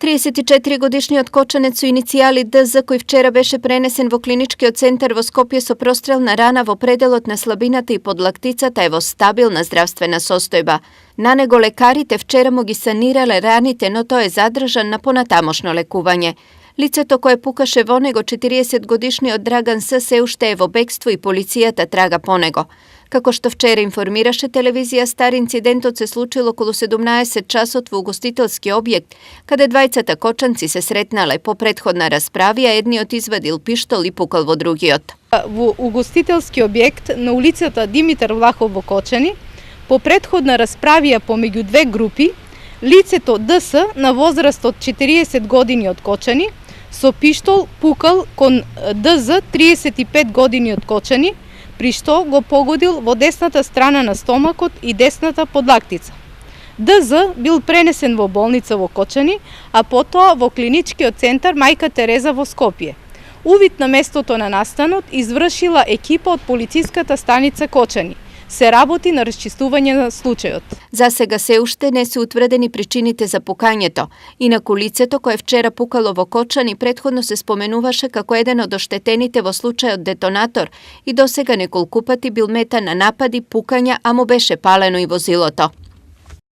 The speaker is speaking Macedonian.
34-годишниот кочанец со иницијали ДЗ, кој вчера беше пренесен во клиничкиот центар во Скопје со прострелна рана во пределот на слабината и подлактицата, е во стабилна здравствена состојба. На него лекарите вчера му ги санирале раните, но тој е задржан на понатамошно лекување. Лицето кое пукаше во него, 40-годишниот Драган С, се уште е во бегство и полицијата трага по него. Како што вчера информираше телевизија Стар, инцидентот се случил околу 17 часот во угостителски објект, каде двајцата кочанци се сретнале. По претходна расправија, едниот извадил пиштол и пукал во другиот. Во угостителски објект на улицата Димитар Влахов во Кочани, по претходна расправија помеѓу две групи, лицето ДС на возраст од 40 години од Кочани со пиштол пукал кон ДЗ 35 години од Кочани, при што го погодил во десната страна на стомакот и десната подлактица. ДЗ бил пренесен во болница во Кочани, а потоа во клиничкиот центар Мајка Тереза во Скопје. Увид на местото на настанот извршила екипа од полициската станица Кочани. Се работи на расчистување на случајот. За сега се уште не се утврдени причините за пукањето. Инаку лицето кое вчера пукало во Кочани претходно се споменуваше како еден од оштетените во случајот детонатор и досега неколку пати бил мета на напади, пукања, а му беше палено и возилото.